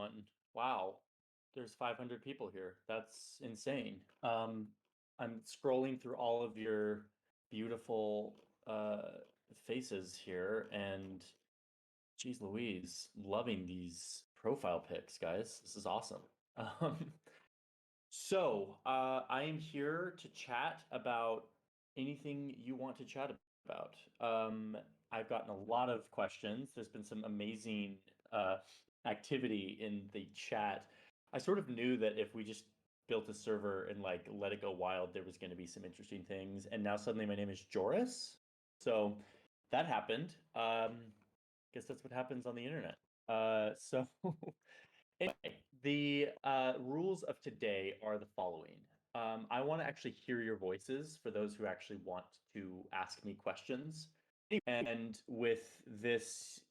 everyone. Wow, there's 500 people here. That's insane. I'm scrolling through all of your beautiful faces here, and geez Louise, loving these profile pics, guys. This is awesome. Um, I am here to chat about anything you want to chat about. I've gotten a lot of questions. There's been some amazing uh, activity in the chat. I sort of knew that if we just built a server and like let it go wild, there was going to be some interesting things. And now suddenly my name is Joris. So that happened. Guess that's what happens on the internet. So Anyway, the rules of today are the following. I want to actually hear your voices for those who actually want to ask me questions. And with this,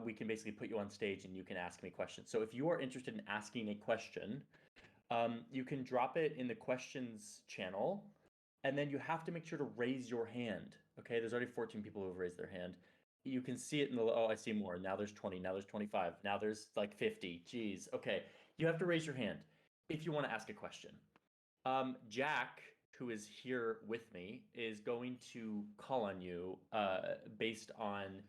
we can basically put you on stage and you can ask me questions. So if you are interested in asking a question, you can drop it in the questions channel, and then you have to make sure to raise your hand. Okay, there's already 14 people who have raised their hand. You can see it in the, oh, I see more. Now there's 20, now there's 25, now there's like 50. Geez. Okay, you have to raise your hand if you want to ask a question. Jack, who is here with me, is going to call on you based on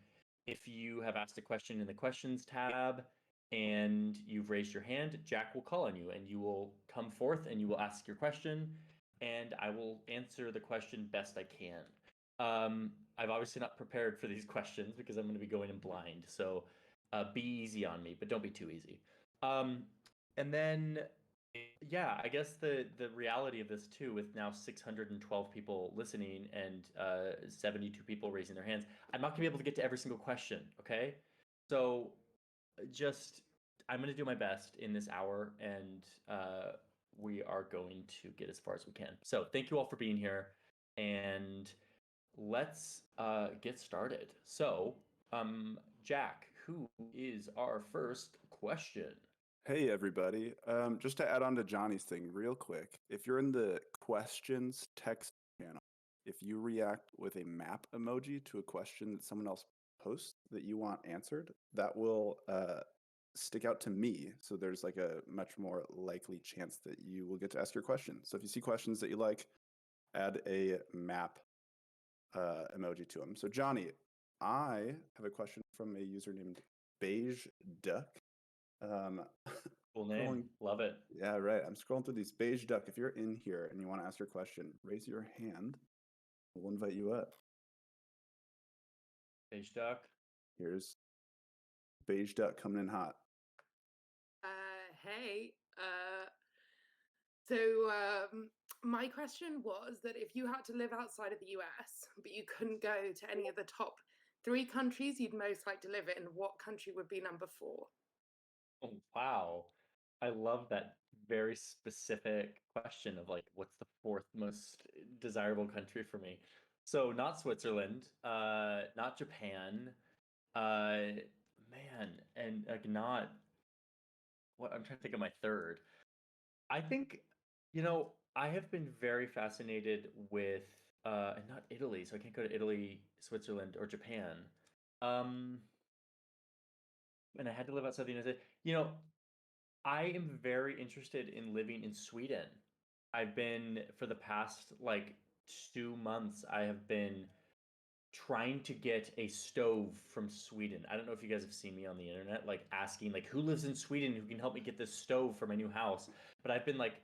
if you have asked a question in the questions tab and you've raised your hand. Jack will call on you and you will come forth and you will ask your question, and I will answer the question best I can. I've obviously not prepared for these questions because I'm going to be going in blind, so be easy on me, but don't be too easy. And then yeah, I guess the reality of this too, with now 612 people listening and 72 people raising their hands, I'm not gonna be able to get to every single question. Okay, so just I'm gonna do my best in this hour, and we are going to get as far as we can. So thank you all for being here, and let's get started. So, Jack, who is our first question? Hey everybody. Just to add on to Johnny's thing real quick, if you're in the questions text channel, if you react with a map emoji to a question that someone else posts that you want answered, that will stick out to me. So there's like a much more likely chance that you will get to ask your question. So if you see questions that you like, add a map emoji to them. So Johnny, I have a question from a user named Beige Duck. Cool name. Scrolling. Love it. Yeah, right. I'm scrolling through these. Beige Duck, if you're in here and you want to ask your question, raise your hand. We'll invite you up. Beige Duck. Here's Beige Duck coming in hot. Hey. My question was that if you had to live outside of the US, but you couldn't go to any of the top 3 countries you'd most like to live in, what country would be number 4? Oh, wow. I love that very specific question of like, what's the fourth most desirable country for me? So not Switzerland, not Japan, man, and like not what I'm trying to think of my third. I think, I have been very fascinated with and not Italy, so I can't go to Italy, Switzerland, or Japan. Um, and I had to live outside the United States. I am very interested in living in Sweden. I've been for the past like 2 months, I have been trying to get a stove from Sweden. I don't know if you guys have seen me on the internet, like asking like who lives in Sweden who can help me get this stove for my new house. But I've been like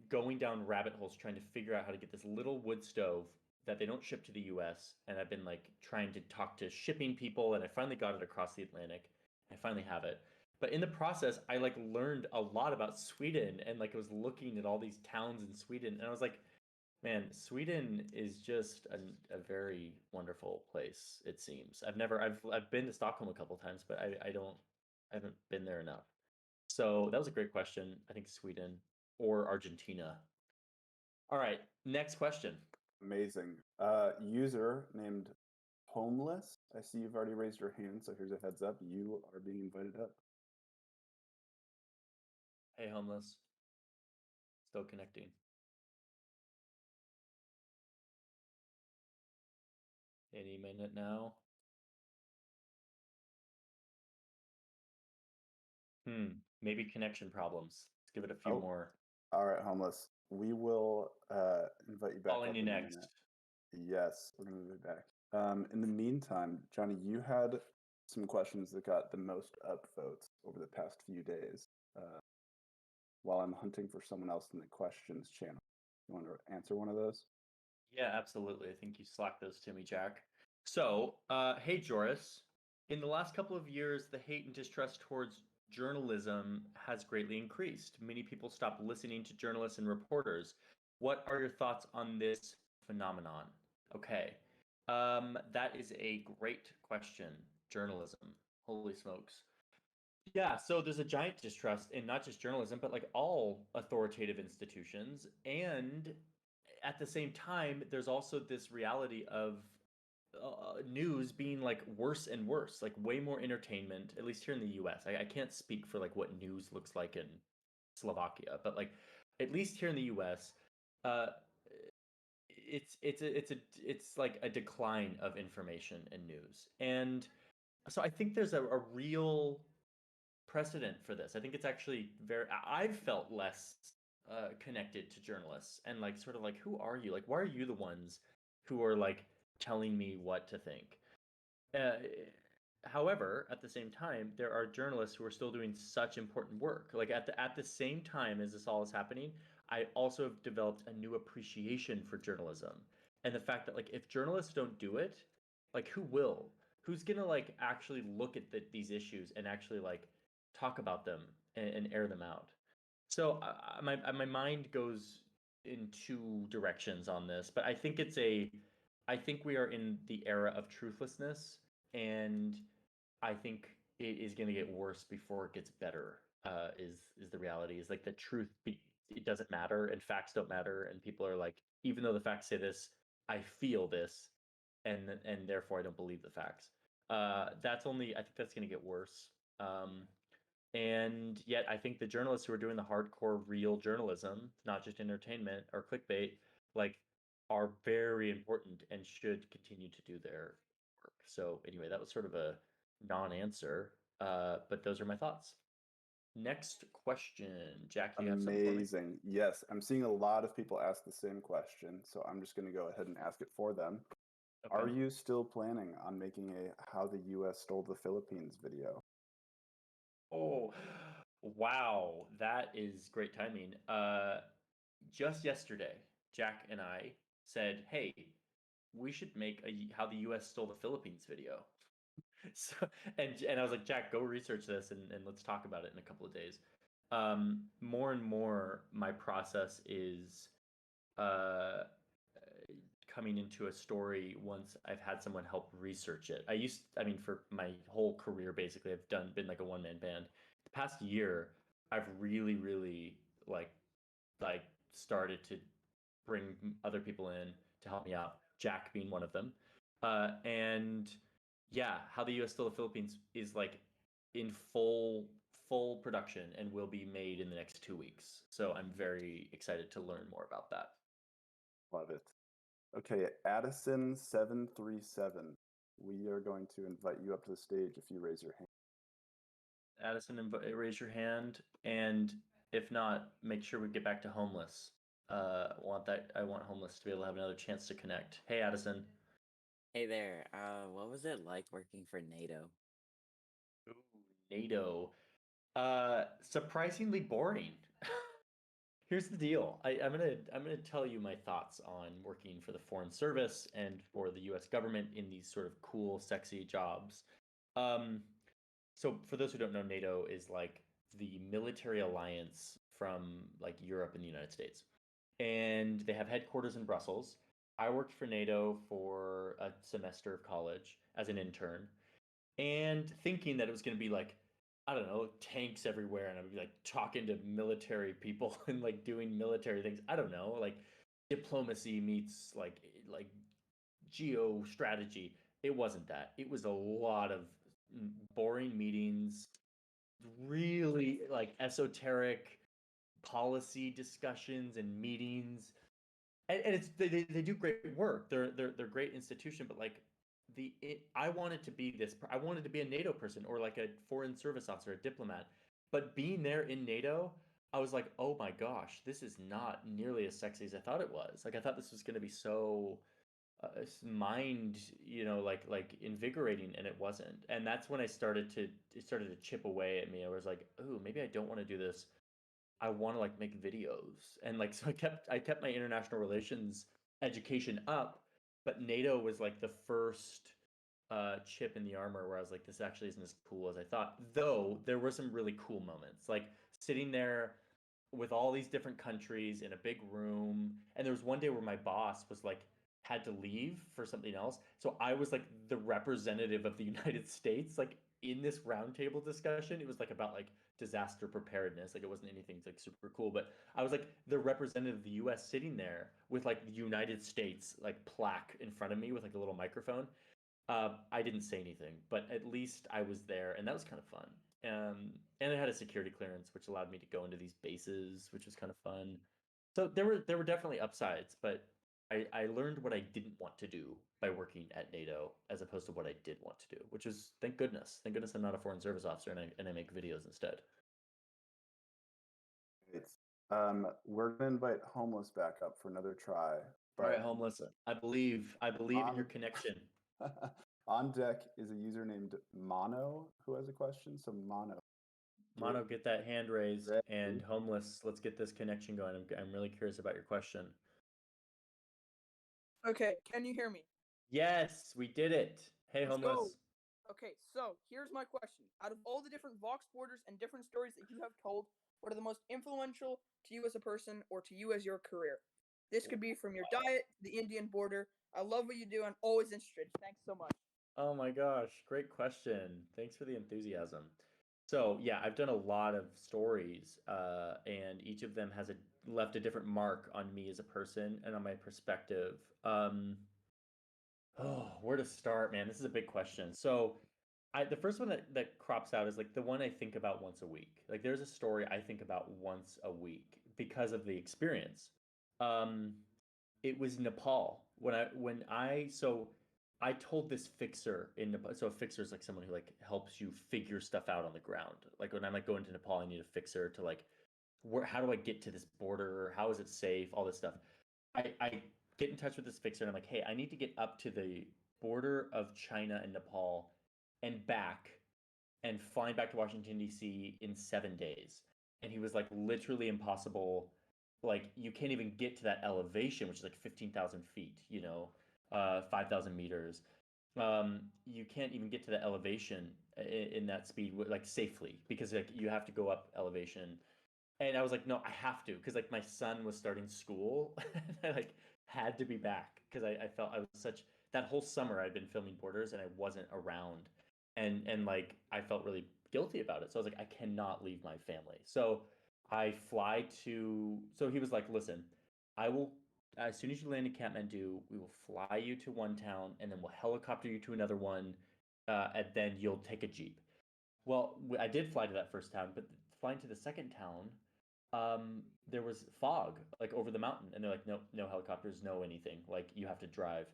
going down rabbit holes trying to figure out how to get this little wood stove that they don't ship to the US. And I've been like trying to talk to shipping people, and I finally got it across the Atlantic. I finally have it. But in the process, I like learned a lot about Sweden, and like I was looking at all these towns in Sweden, and I was like, man, Sweden is just a very wonderful place, it seems. I've been to Stockholm a couple times, but I haven't been there enough. So that was a great question. I think Sweden or Argentina. All right, next question. Amazing. User named Homeless. I see you've already raised your hand, so here's a heads up. You are being invited up. Hey, homeless. Still connecting. Any minute now. Maybe connection problems. Let's give it a few Oh, more. all right, homeless. We will invite you back Calling up you in a next. minute. Yes, we're gonna move it back. In the meantime, Johnny, you had some questions that got the most upvotes over the past few days. While I'm hunting for someone else in the questions channel, you want to answer one of those? Yeah, absolutely. I think you slacked those to me, Jack. So, hey, Joris. In the last couple of years, the hate and distrust towards journalism has greatly increased. Many people stopped listening to journalists and reporters. What are your thoughts on this phenomenon? Okay. That is a great question. Journalism. Holy smokes. Yeah, so there's a giant distrust in not just journalism, but like all authoritative institutions. And at the same time, there's also this reality of news being like worse and worse, like way more entertainment, at least here in the US. I can't speak for like what news looks like in Slovakia, but like at least here in the US, uh, it's like a decline of information and news. And so I think there's a real precedent for this. I think it's actually I've felt less connected to journalists and like sort of like, who are you? Like, why are you the ones who are like telling me what to think? Uh, However, at the same time, there are journalists who are still doing such important work. Like at the same time as this all is happening, I also have developed a new appreciation for journalism and the fact that like if journalists don't do it, like who will? Who's gonna like actually look at these issues and actually like talk about them and air them out? So my mind goes in two directions on this, but I think we are in the era of truthlessness, and I think it is going to get worse before it gets better. Is the reality is like the truth? It doesn't matter, and facts don't matter, and people are like, even though the facts say this, I feel this, and therefore I don't believe the facts. I think that's going to get worse. And yet, I think the journalists who are doing the hardcore, real journalism, not just entertainment or clickbait, like, are very important and should continue to do their work. So, anyway, that was sort of a non-answer, but those are my thoughts. Next question, Jack. Do you have something for me? Amazing. Yes, I'm seeing a lot of people ask the same question, so I'm just going to go ahead and ask it for them. Okay. Are you still planning on making a How the US Stole the Philippines video? Oh, wow, that is great timing. Just yesterday, Jack and I said, "Hey, we should make a how the U.S. stole the Philippines video." So, and I was like, "Jack, go research this and let's talk about it in a couple of days." More and more, my process is uh, coming into a story once I've had someone help research it. I mean, for my whole career, basically, I've been like a one man band. The past year, I've really, really like like started to bring other people in to help me out. Jack being one of them, and yeah, how the U.S. stole the Philippines is like in full production and will be made in the next 2 weeks. So I'm very excited to learn more about that. Love it. Okay, Addison737. We are going to invite you up to the stage if you raise your hand. Addison, raise your hand, and if not, make sure we get back to homeless. I want homeless to be able to have another chance to connect. Hey, Addison. Hey there. What was it like working for NATO? Ooh, NATO. Surprisingly boring. Here's the deal. I'm gonna tell you my thoughts on working for the Foreign Service and for the U.S. government in these sort of cool, sexy jobs. Um, so for those who don't know, NATO is like the military alliance from like Europe and the United States, and they have headquarters in Brussels. I worked for NATO for a semester of college as an intern, and thinking that it was going to be like, I don't know, tanks everywhere, and I would be like talking to military people and like doing military things. I don't know, like diplomacy meets like geo strategy. It wasn't that. It was a lot of boring meetings, really like esoteric policy discussions and meetings. And it's they do great work. They're great institution, but like I wanted to be this. I wanted to be a NATO person or like a foreign service officer, a diplomat. But being there in NATO, I was like, oh my gosh, this is not nearly as sexy as I thought it was. Like I thought this was going to be so mind, like invigorating, and it wasn't. And that's when it started to chip away at me. I was like, oh, maybe I don't want to do this. I want to like make videos. And like so I kept my international relations education up, but NATO was like the first chip in the armor where I was like, this actually isn't as cool as I thought. Though there were some really cool moments, like sitting there with all these different countries in a big room. And there was one day where my boss was like, had to leave for something else. So I was like the representative of the United States, like in this roundtable discussion. It was like about like disaster preparedness. Like it wasn't anything like super cool, but I was like the representative of the US sitting there with like the United States like plaque in front of me with like a little microphone. I didn't say anything, but at least I was there, and that was kind of fun. And it had a security clearance, which allowed me to go into these bases, which was kind of fun. So there were definitely upsides, but I learned what I didn't want to do by working at NATO as opposed to what I did want to do, which is thank goodness. Thank goodness I'm not a foreign service officer and I make videos instead. Great. We're gonna invite Homeless back up for another try. All right, But homeless. I believe in your connection. on deck is a user named Mono who has a question. So Mono, Mono, get that hand raised, ready? and homeless, let's get this connection going. I'm really curious about your question. Okay, can you hear me? Yes, we did it. Hey, Let's homeless. go. Okay, so here's my question. Out of all the different Vox borders and different stories that you have told, what are the most influential to you as a person or to you as your career? This could be from your diet to the Indian border. I love what you do. I'm always interested. Thanks so much. Oh my gosh, great question. Thanks for the enthusiasm. So yeah, I've done a lot of stories, and each of them has left a different mark on me as a person and on my perspective. Oh, where to start, man? This is a big question. So the first one that crops out is like the one I think about once a week. Like there's a story I think about once a week because of the experience. Um, it was Nepal I told this fixer in Nepal. So a fixer is like someone who like helps you figure stuff out on the ground. Like when I'm like going to Nepal, I need a fixer to like how do I get to this border? How is it safe? All this stuff. I get in touch with this fixer and I'm like, hey, I need to get up to the border of China and Nepal and back and flying back to Washington, D.C. in 7 days. And he was like, literally impossible. Like, you can't even get to that elevation, which is like 15,000 feet, 5,000 meters. You can't even get to the elevation in that speed, like safely, because like you have to go up elevation. And I was like, no, I have to, because like my son was starting school. And I like had to be back because I felt I was such that whole summer I'd been filming Borders and I wasn't around. And like I felt really guilty about it. So I was like, I cannot leave my family. So I fly to so he was like, listen, I will as soon as you land in Kathmandu, we will fly you to one town and then we'll helicopter you to another one, and then you'll take a jeep. Well, I did fly to that first town, but flying to the second town, there was fog like over the mountain, and they're like, no, no helicopters, no anything. Like you have to drive.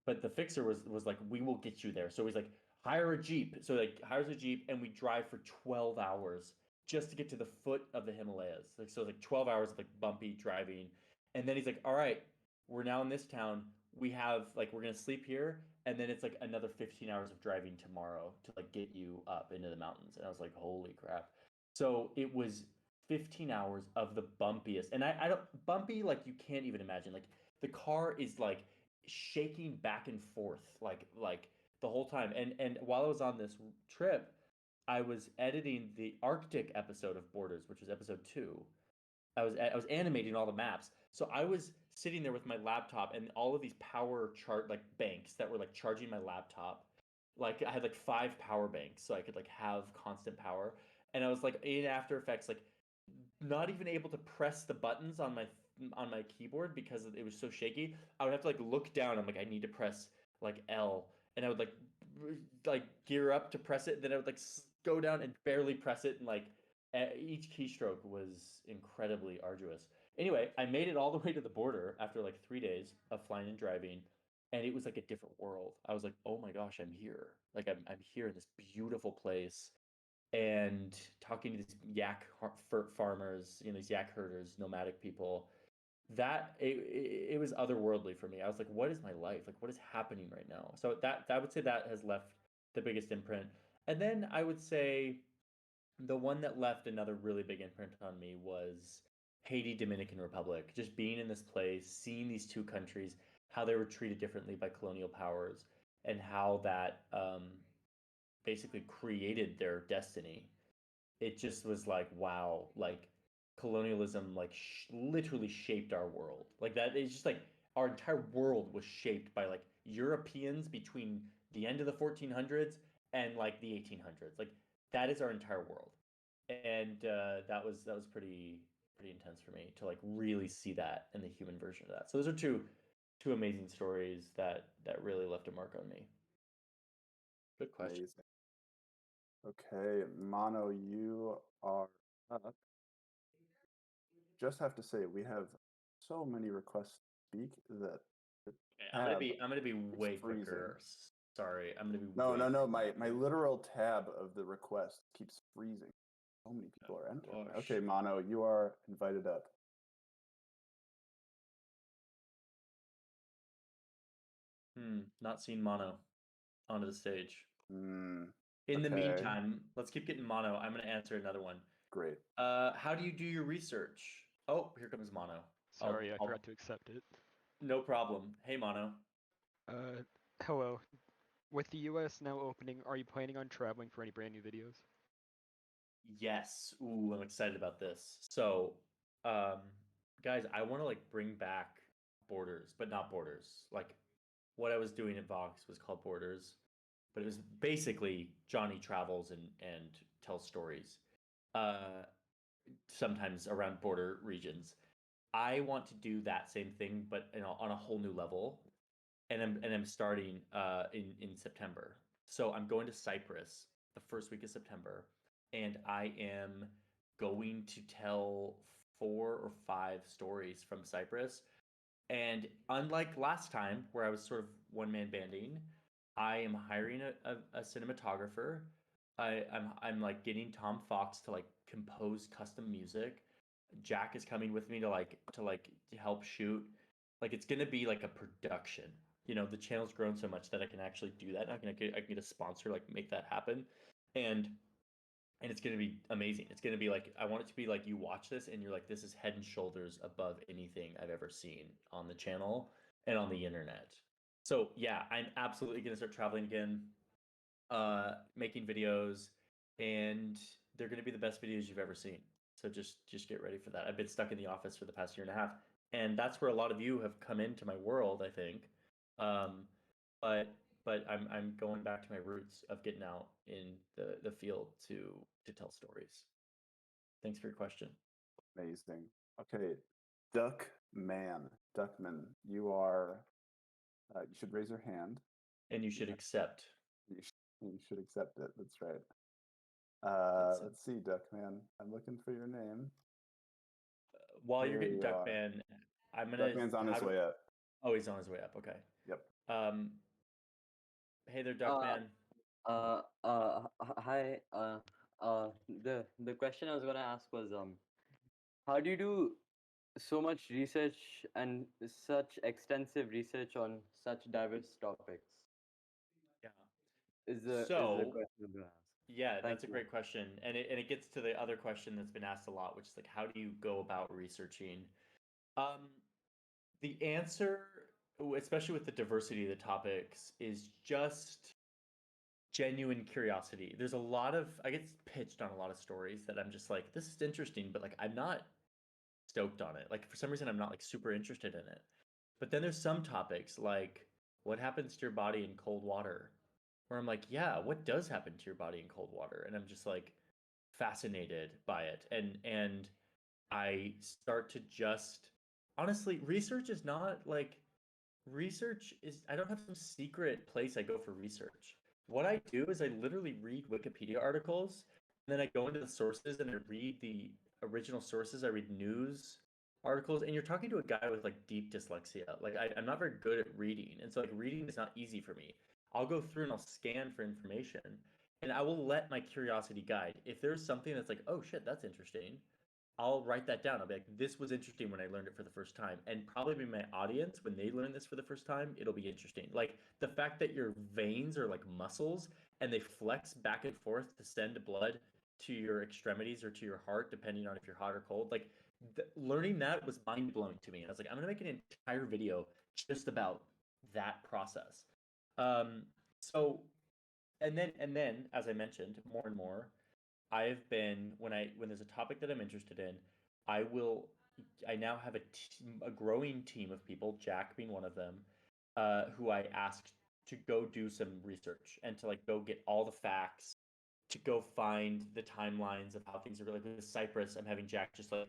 But the fixer was like, we will get you there. So he's like, hire a jeep. So like hires a jeep, and we drive for 12 hours just to get to the foot of the Himalayas. Like so, like 12 hours of like bumpy driving, and then he's like, all right, we're now in this town. We have like we're gonna sleep here, and then it's like another 15 hours of driving tomorrow to like get you up into the mountains. And I was like, holy crap. So it was 15 hours of the bumpiest. And I don't bumpy like you can't even imagine. Like the car is like shaking back and forth like the whole time. And while I was on this trip, I was editing the Arctic episode of Borders, which was episode 2. I was animating all the maps. So I was sitting there with my laptop and all of these power chart like banks that were like charging my laptop. Like I had like 5 power banks so I could like have constant power. And I was like in After Effects like not even able to press the buttons on my keyboard because it was so shaky. I would have to like look down. I'm like, I need to press like L, and I would like gear up to press it. Then I would like go down and barely press it, and like each keystroke was incredibly arduous. Anyway, I made it all the way to the border after like 3 days of flying and driving, and it was like a different world. I was like, oh my gosh, I'm here. Like I'm here in this beautiful place. and talking to these yak farmers, these yak herders, nomadic people. That it was otherworldly for me. I was like, what is my life? Like, what is happening right now? So that I would say that has left the biggest imprint. And then I would say the one that left another really big imprint on me was Haiti, Dominican Republic. Just being in this place, seeing these two countries, how they were treated differently by colonial powers, and how that basically created their destiny. It just was like, wow, like colonialism, like literally shaped our world. Like that is just like our entire world was shaped by like Europeans between the end of the 1400s and like the 1800s. Like that is our entire world, and that was pretty intense for me to like really see that in the human version of that. So those are two amazing stories that really left a mark on me. Good question. Amazing. Okay, Mono, you are up. Just have to say, we have so many requests to speak that the Okay, I'm gonna be keeps way freezing. quicker. Sorry, I'm gonna be No. My literal tab of the request keeps freezing. So many people are entering. gosh. Okay, Mono, you are invited up. Not seeing Mono onto the stage. Mm, In the okay. meantime, let's keep getting Mono. I'm gonna answer another one. Great. How do you do your research? Oh, here comes Mono. Sorry, I forgot to accept it. No problem. Hey, Mono. Hello. With the US now opening, are you planning on traveling for any brand new videos? Yes. Ooh, I'm excited about this. So, guys, I want to like bring back Borders, but not Borders. Like what I was doing at Vox was called Borders, but it was basically Johnny travels and tells stories. Sometimes around border regions. I want to do that same thing, but on a whole new level. And I'm starting in September. So I'm going to Cyprus the first week of September, and I am going to tell 4 or 5 stories from Cyprus. And unlike last time, where I was sort of one man banding, I am hiring a cinematographer. I'm like getting Tom Fox to like compose custom music. Jack is coming with me to help shoot. Like it's gonna be like a production. The channel's grown so much that I can actually do that. I can get a sponsor, like make that happen, and it's gonna be amazing. It's gonna be like I want it to be like you watch this and you're like, this is head and shoulders above anything I've ever seen on the channel and on the internet. So yeah, I'm absolutely gonna start traveling again, making videos, and they're gonna be the best videos you've ever seen. So just get ready for that. I've been stuck in the office for the past year and a half, and that's where a lot of you have come into my world, I think. Um, but I'm going back to my roots of getting out in the field to tell stories. Thanks for your question. Amazing. Okay, Duckman, you should raise your hand. And you should accept. You should accept it. That's right. Let's see, Duckman. I'm looking for your name. While you're getting Duckman, I'm gonna. Duckman's on his way up. Oh, he's on his way up. Okay. Yep. Hey there, Duckman. Hi. The question I was gonna ask was how do you do so much research and such extensive research on such diverse topics? Yeah. Is the question I'm gonna ask. Yeah, that's a great question, and it gets to the other question that's been asked a lot, which is like, how do you go about researching? The answer, especially with the diversity of the topics, is just genuine curiosity. There's a lot of I get pitched on a lot of stories that I'm just like, this is interesting, but like I'm not stoked on it. Like for some reason I'm not like super interested in it. But then there's some topics like what happens to your body in cold water? Where I'm like, yeah, what does happen to your body in cold water? And I'm just like fascinated by it. And I start to just honestly, research is I don't have some secret place I go for research. What I do is I literally read Wikipedia articles, and then I go into the sources and I read the original sources. I read news articles, and you're talking to a guy with like deep dyslexia. Like I'm not very good at reading, and so like reading is not easy for me. I'll go through and I'll scan for information, and I will let my curiosity guide. If there's something that's like, oh shit, that's interesting, I'll write that down. I'll be like, this was interesting when I learned it for the first time. And probably my audience, when they learn this for the first time, it'll be interesting. Like the fact that your veins are like muscles and they flex back and forth to send blood to your extremities or to your heart, depending on if you're hot or cold. Like learning that was mind blowing to me. And I was like, I'm going to make an entire video just about that process. So, and then, as I mentioned, more and more, I've been when there's a topic that I'm interested in, I now have a growing team of people, Jack being one of them, who I asked to go do some research and to like go get all the facts, to go find the timelines of how things are like with Cyprus. I'm having Jack just like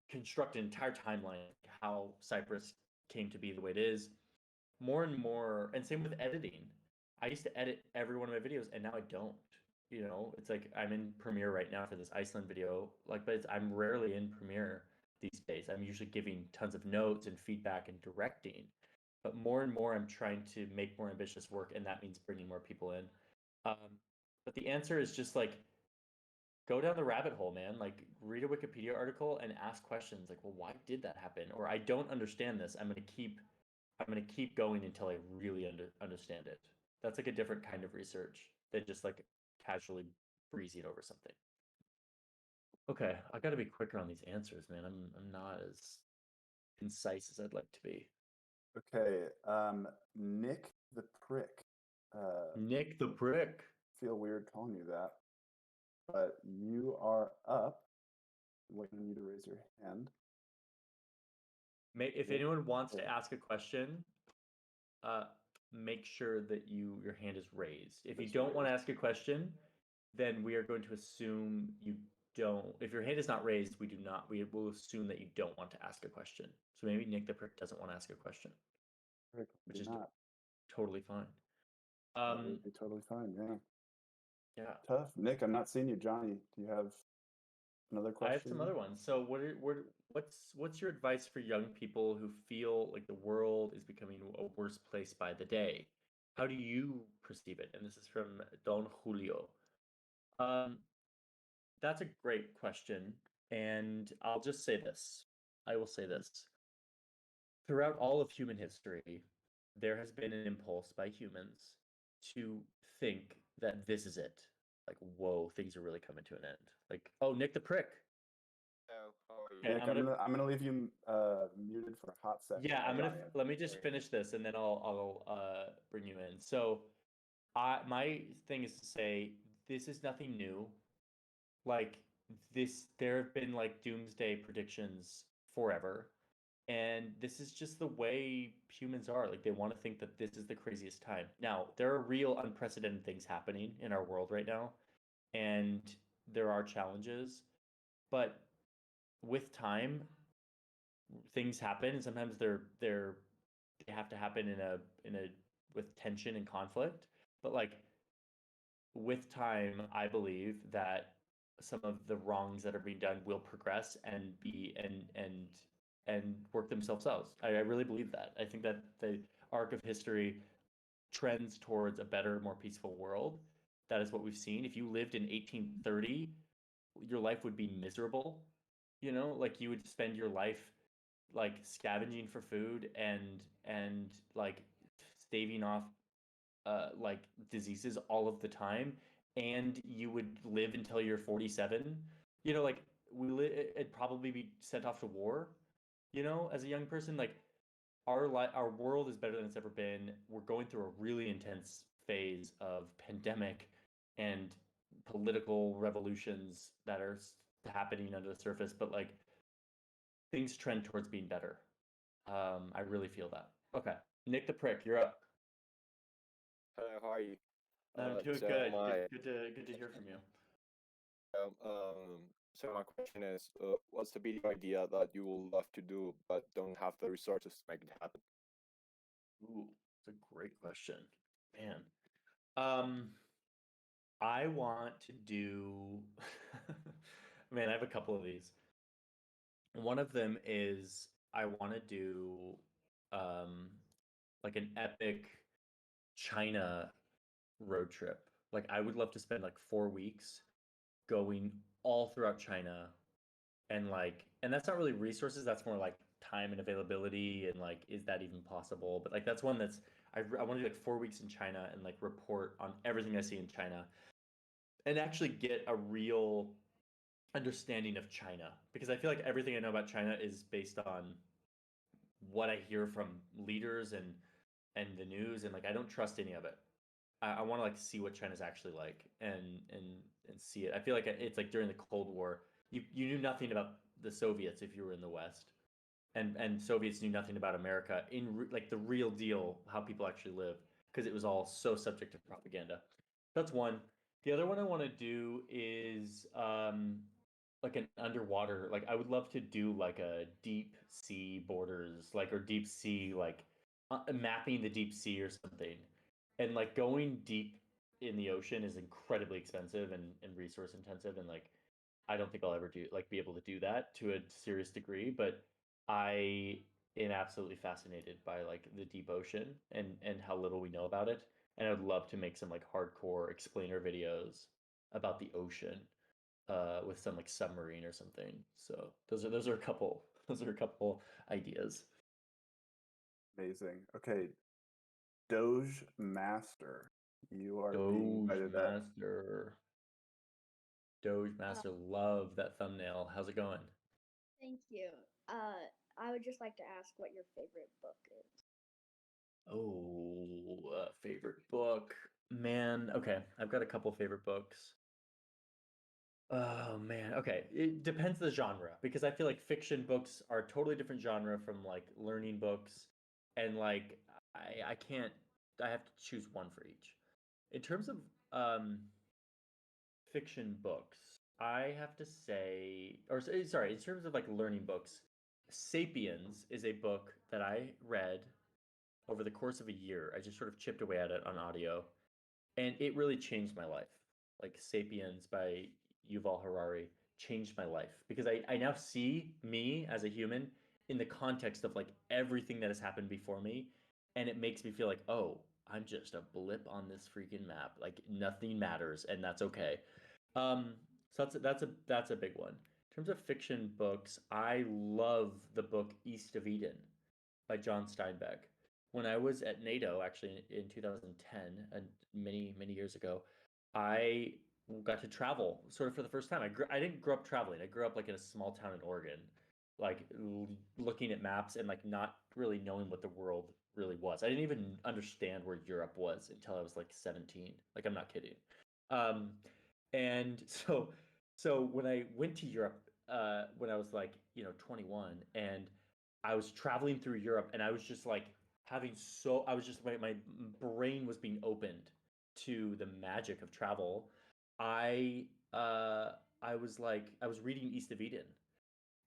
construct an entire timeline how Cyprus came to be the way it is. More and more, and same with editing. I used to edit every one of my videos, and now I don't. You know, it's like I'm in Premiere right now for this Iceland video, like, but I'm rarely in Premiere these days. I'm usually giving tons of notes and feedback and directing. But more and more, I'm trying to make more ambitious work, and that means bringing more people in. But the answer is just like go down the rabbit hole, man. Like read a Wikipedia article and ask questions like, well, why did that happen? Or I don't understand this. I'm gonna keep going until I really understand it. That's like a different kind of research than just like casually breezing over something. Okay, I got to be quicker on these answers, man. I'm not as concise as I'd like to be. Okay, Nick the Prick. Nick the Prick. Feel weird calling you that, but you are up. Waiting on you to raise your hand. If anyone wants to ask a question, make sure that your hand is raised. If you don't want to ask a question, then we are going to assume you don't. If your hand is not raised, we will assume that you don't want to ask a question. So maybe Nick the Prick doesn't want to ask a question, which is not. Totally fine. That would be totally fine. Yeah. Yeah. Tough, Nick. I'm not seeing you, Johnny. Do you have another question? I have some other ones. So what's your advice for young people who feel like the world is becoming a worse place by the day? How do you perceive it? And this is from Don Julio. That's a great question. And I'll just say this. I will say this. Throughout all of human history, there has been an impulse by humans to think that this is it. Like, whoa, things are really coming to an end. Like, oh, Nick the Prick. Oh, how are you? Nick, I'm gonna leave you muted for a hot second. Yeah, let me just finish this and then I'll bring you in. So, my thing is to say this is nothing new. Like there have been like doomsday predictions forever, and this is just the way humans are. Like they want to think that this is the craziest time. Now, there are real unprecedented things happening in our world right now, and there are challenges, but with time things happen, and sometimes they have to happen in a with tension and conflict. But like with time, I believe that some of the wrongs that are being done will progress and be and work themselves out. I really believe that. I think that the arc of history trends towards a better, more peaceful world. That is what we've seen. If you lived in 1830, your life would be miserable. You know, like you would spend your life like scavenging for food and like staving off like diseases all of the time, and you would live until you're 47. You know, like it'd probably be sent off to war. You know, as a young person, like our world is better than it's ever been. We're going through a really intense phase of pandemic and political revolutions that are happening under the surface, but like things trend towards being better. I really feel that. Okay, Nick the Prick, you're up. Hello, how are you? I'm doing so good. my Good to hear from you. so my question is, what's the video idea that you would love to do but don't have the resources to make it happen? Ooh, it's a great question, man. I want to do. Man, I have a couple of these. One of them is I want to do like an epic China road trip. Like I would love to spend like 4 weeks going all throughout China, and that's not really resources, that's more like time and availability, and like is that even possible? But like that's one that's I want to do like 4 weeks in China and like report on everything I see in China and actually get a real understanding of China, because I feel like everything I know about China is based on what I hear from leaders and the news, and like I don't trust any of it. I want to like see what China's actually like, and see it. I feel like it's like during the Cold War, you knew nothing about the Soviets if you were in the West, and Soviets knew nothing about America like the real deal, how people actually live, because it was all so subject to propaganda. That's one. The other one I want to do is like an underwater, like I would love to do like a deep sea borders, like, or deep sea, like mapping the deep sea or something. And like going deep in the ocean is incredibly expensive and resource intensive, and like I don't think I'll ever do like be able to do that to a serious degree, but I am absolutely fascinated by like the deep ocean and how little we know about it. And I would love to make some like hardcore explainer videos about the ocean with some like submarine or something. So those are a couple those are a couple ideas. Amazing. Okay, Doge Master, you are being Doge invited up. Master. Doge Master, love that thumbnail. How's it going? Thank you. I would just like to ask what your favorite book is. Oh, favorite book. Man, okay. I've got a couple favorite books. Oh man, okay. It depends the genre, because I feel like fiction books are a totally different genre from like learning books, and like I can't, I have to choose one for each. In terms of um fiction books, I have to say, or sorry, in terms of like learning books, Sapiens is a book that I read over the course of a year. I just sort of chipped away at it on audio, and it really changed my life. Like Sapiens by Yuval Harari changed my life, because I now see me as a human in the context of like everything that has happened before me, and it makes me feel like, oh, I'm just a blip on this freaking map. Like nothing matters, and that's okay. So that's a big one. In terms of fiction books, I love the book East of Eden by John Steinbeck. When I was at NATO, actually in 2010, and many years ago, I got to travel sort of for the first time. I didn't grow up traveling. I grew up like in a small town in Oregon, like looking at maps and like not really knowing what the world really was. I didn't even understand where Europe was until I was like 17. Like I'm not kidding. Um, and so when I went to Europe, when I was like 21, and I was traveling through Europe, and I was just like I was just my brain was being opened to the magic of travel. I I was like I was reading East of Eden,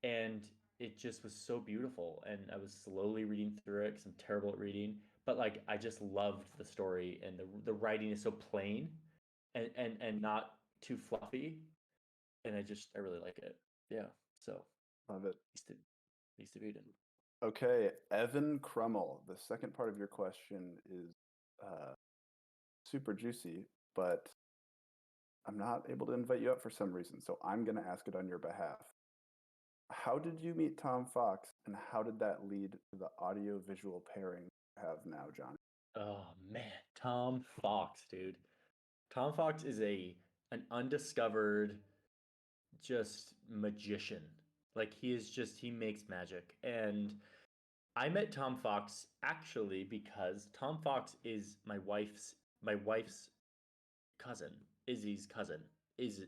and it just was so beautiful, and I was slowly reading through it because I'm terrible at reading, but like I just loved the story, and the writing is so plain and not too fluffy, and I really like it. Yeah. So Love it. East of Eden. Okay, Evan Crummel, the second part of your question is super juicy, but I'm not able to invite you up for some reason, so I'm going to ask it on your behalf. How did you meet Tom Fox, and how did that lead to the audio-visual pairing you have now, Johnny? Oh man, Tom Fox, dude. Tom Fox is an undiscovered just magician. Like he makes magic. And I met Tom Fox actually because Tom Fox is my wife's cousin, Izzy's cousin. Is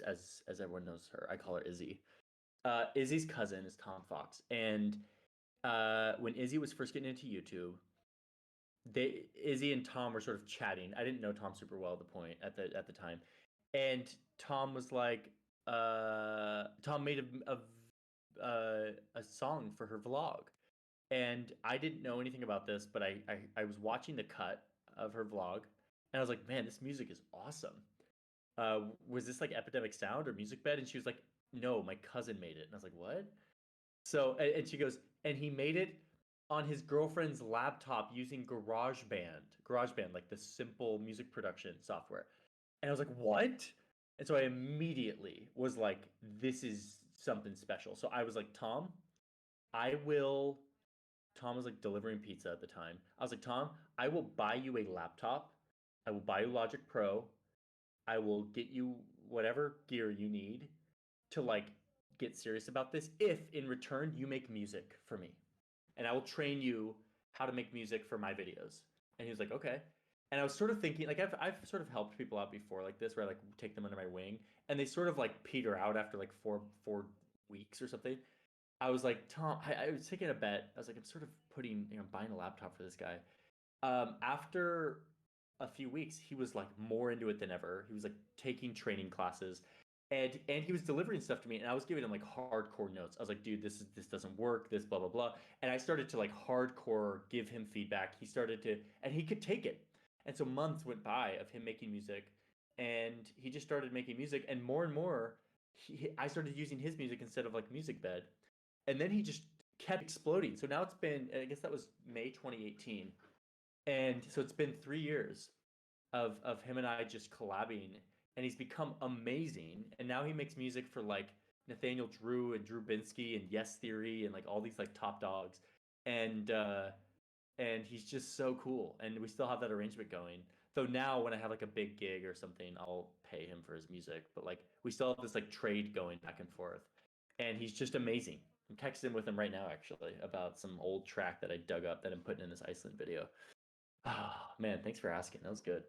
as everyone knows her. I call her Izzy. Izzy's cousin is Tom Fox, and when Izzy was first getting into YouTube, Izzy and Tom were sort of chatting. I didn't know Tom super well at the point at the time, and Tom was like, Tom made a song for her vlog, and I didn't know anything about this, but I was watching the cut of her vlog, and I was like, man, this music is awesome. Was this like Epidemic Sound or Music Bed? And she was like, no, my cousin made it. And I was like, what? So, and she goes, and he made it on his girlfriend's laptop using GarageBand, like the simple music production software. And I was like, what? And so I immediately was like, this is something special. So I was like, Tom, I will. Tom was like delivering pizza at the time. I was like, Tom, I will buy you a laptop. I will buy you Logic Pro. I will get you whatever gear you need to like get serious about this if in return you make music for me. And I will train you how to make music for my videos. And he was like, okay. And I was sort of thinking, like, I've sort of helped people out before like this, where I like take them under my wing, and they sort of like peter out after like four weeks or something. I was like, Tom, I was taking a bet. I was like, I'm sort of putting, buying a laptop for this guy. After a few weeks, he was like more into it than ever. He was like taking training classes, and he was delivering stuff to me, and I was giving him like hardcore notes. I was like, dude, this doesn't work. This blah blah blah. And I started to like hardcore give him feedback. He started to, and he could take it. And so months went by of him making music, and he just started making music, and more, I started using his music instead of like Music Bed, and then he just kept exploding. So now it's been, I guess that was May 2018, and so it's been 3 years of him and I just collabing, and he's become amazing. And now he makes music for like Nathaniel Drew and Drew Binsky and Yes Theory and like all these like top dogs, and he's just so cool. And we still have that arrangement going. Though now when I have like a big gig or something, I'll pay him for his music. But like we still have this like trade going back and forth, and he's just amazing. I'm texting with him right now actually about some old track that I dug up that I'm putting in this Iceland video. Oh, man, thanks for asking. That was good.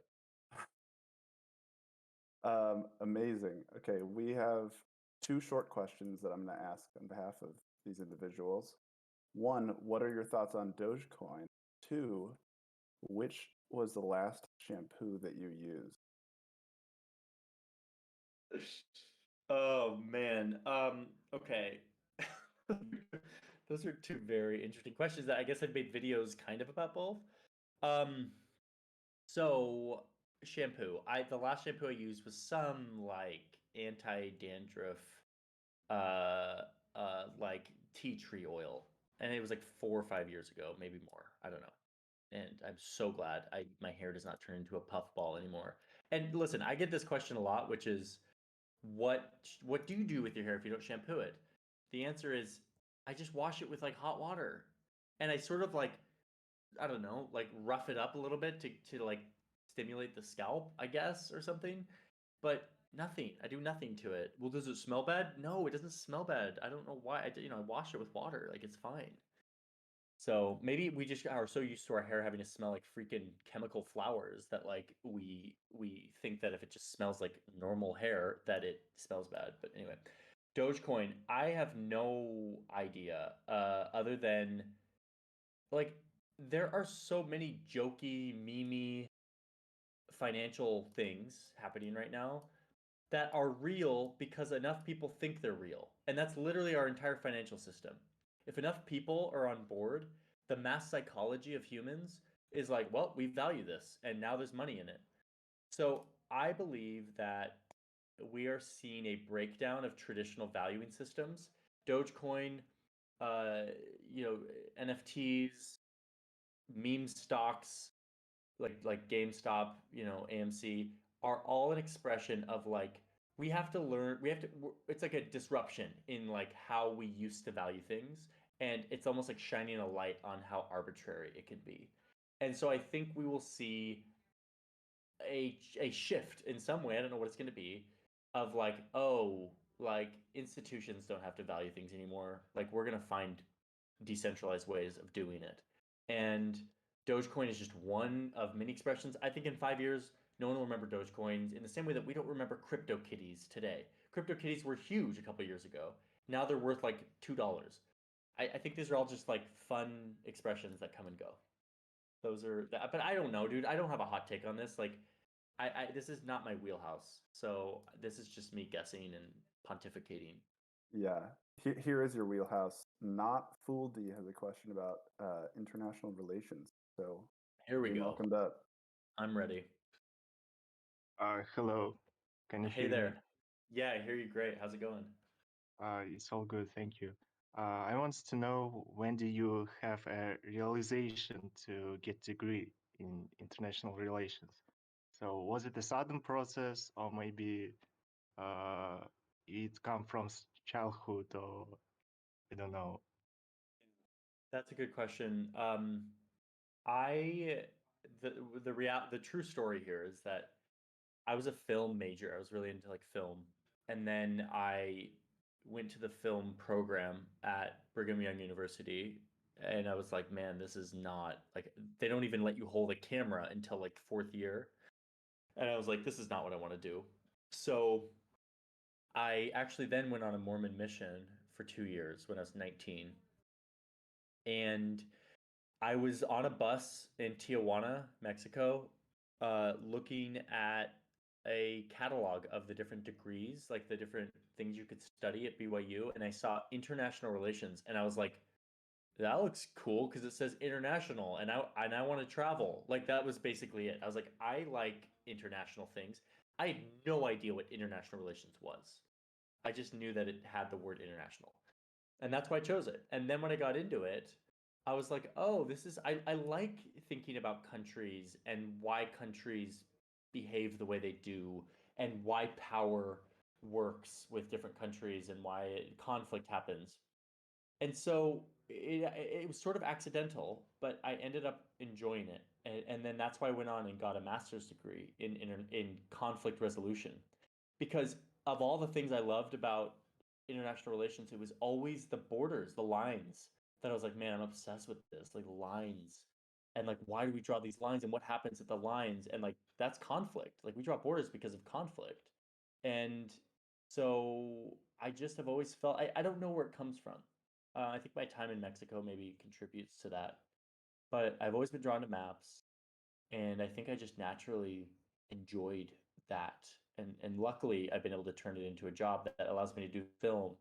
Amazing. Okay, we have two short questions that I'm going to ask on behalf of these individuals. One, what are your thoughts on Dogecoin? Two, which was the last shampoo that you used? Oh man. Okay. Those are two very interesting questions that I guess I've made videos kind of about both. Um, so shampoo. The last shampoo I used was some like anti-dandruff like tea tree oil. And it was like 4 or 5 years ago, maybe more. I don't know. And I'm so glad my hair does not turn into a puff ball anymore. And listen, I get this question a lot, which is what do you do with your hair if you don't shampoo it? The answer is I just wash it with like hot water. And I sort of like, I don't know, like rough it up a little bit to like stimulate the scalp, I guess, or something. But nothing. I do nothing to it. Well, does it smell bad? No, it doesn't smell bad. I don't know why. I wash it with water. Like it's fine. So maybe we just are so used to our hair having to smell like freaking chemical flowers that like we think that if it just smells like normal hair that it smells bad. But anyway, Dogecoin, I have no idea other than like there are so many jokey, memey financial things happening right now that are real because enough people think they're real. And that's literally our entire financial system. If enough people are on board, the mass psychology of humans is like, well, we value this and now there's money in it. So I believe that we are seeing a breakdown of traditional valuing systems. Dogecoin, uh, NFTs, meme stocks, like GameStop, AMC are all an expression of like we have to learn. It's like a disruption in like how we used to value things, and it's almost like shining a light on how arbitrary it can be. And so I think we will see a shift in some way. I don't know what it's going to be, of like, oh, like institutions don't have to value things anymore. Like we're going to find decentralized ways of doing it. And Dogecoin is just one of many expressions. I think in 5 years, no one will remember Dogecoins in the same way that we don't remember CryptoKitties today. CryptoKitties were huge a couple years ago. Now they're worth like $2. I think these are all just like fun expressions that come and go. But I don't know, dude. I don't have a hot take on this. Like, this is not my wheelhouse. So this is just me guessing and pontificating. Yeah. Here is your wheelhouse. Not Fool D has a question about international relations. So Here we be go. welcomed up. I'm ready. Hello. Can you Hey hear me? there. Yeah, I hear you great. How's it going? It's all good, thank you. I want to know, when do you have a realization to get degree in international relations? So was it a sudden process, or maybe it come from childhood, or I don't know. That's a good question. The true story here is that I was a film major. I was really into like film, and then I went to the film program at Brigham Young University, and I was like, man, this is not like they don't even let you hold a camera until like fourth year, and I was like, this is not what I want to do. So I actually then went on a Mormon mission for 2 years when I was 19, and I was on a bus in Tijuana, Mexico, looking at a catalog of the different degrees, like the different things you could study at BYU, and I saw international relations, and I was like, "That looks cool because it says international, and I want to travel." Like that was basically it. I was like, "I like international things." I had no idea what international relations was. I just knew that it had the word international, and that's why I chose it. And then when I got into it, I was like, oh, I like thinking about countries and why countries behave the way they do and why power works with different countries and why conflict happens. And so it was sort of accidental, but I ended up enjoying it. And then that's why I went on and got a master's degree in conflict resolution. Because of all the things I loved about international relations, it was always the borders, the lines that I was like, man, I'm obsessed with this, like lines. And like, why do we draw these lines and what happens at the lines? And like, that's conflict. Like, we draw borders because of conflict. And so I just have always felt, I don't know where it comes from. I think my time in Mexico maybe contributes to that. But I've always been drawn to maps. And I think I just naturally enjoyed that. And luckily, I've been able to turn it into a job that allows me to do film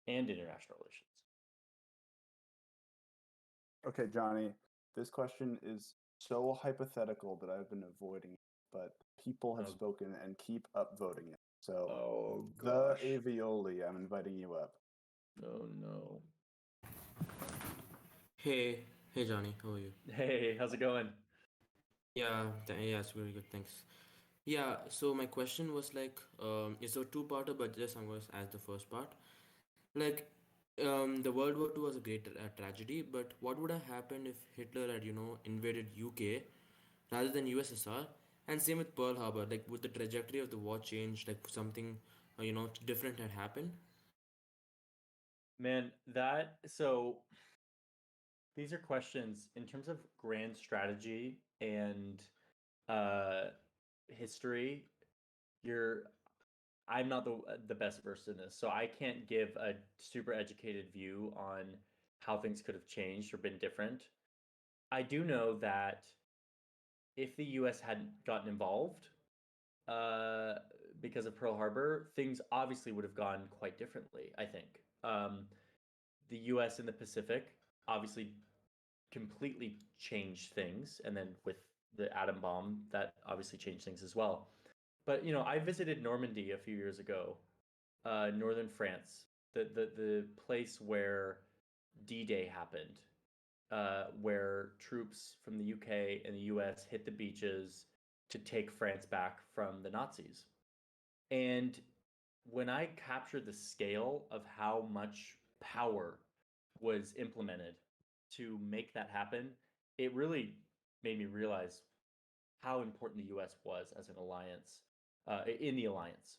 and international relations. Okay, Johnny, this question is so hypothetical that I've been avoiding it, but people have Oh. spoken and keep upvoting it. So, Oh, the gosh. Avioli, I'm inviting you up. Oh, no. Hey, Johnny, how are you? Hey, how's it going? Yeah, yeah, it's very good, thanks. Yeah, so my question was like, it's a two-parter, but just I'm going to ask the first part. Like, the World War II was a great tragedy, but what would have happened if Hitler had, invaded UK rather than USSR? And same with Pearl Harbor. Like, would the trajectory of the war change? Like, something, different had happened? Man, these are questions in terms of grand strategy and uh, history. I'm not the best versed in this, so I can't give a super educated view on how things could have changed or been different. I do know that if the U.S. hadn't gotten involved uh, because of Pearl Harbor, things obviously would have gone quite differently. I think the U.S. in the Pacific obviously completely changed things, and then with the atom bomb, that obviously changed things as well. But I visited Normandy a few years ago, northern France, the place where D-Day happened, where troops from the UK and the US hit the beaches to take France back from the Nazis. And when I captured the scale of how much power was implemented to make that happen, it really made me realize how important the US was as an alliance, in the alliance.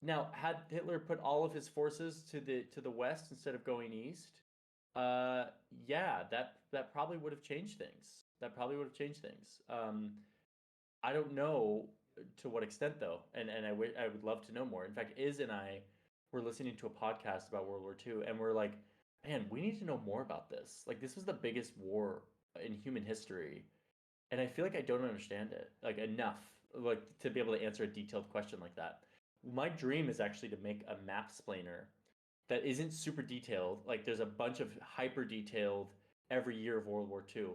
Now, had Hitler put all of his forces to the west instead of going east, yeah, that probably would have changed things. That probably would have changed things. I don't know to what extent though, and I would love to know more. In fact, Iz and I were listening to a podcast about World War II, and we're like, man, we need to know more about this. Like, this was the biggest war in human history, and I feel like I don't understand it like enough, like to be able to answer a detailed question like that. My dream is actually to make a map splainer that isn't super detailed. Like there's a bunch of hyper detailed every year of World War II,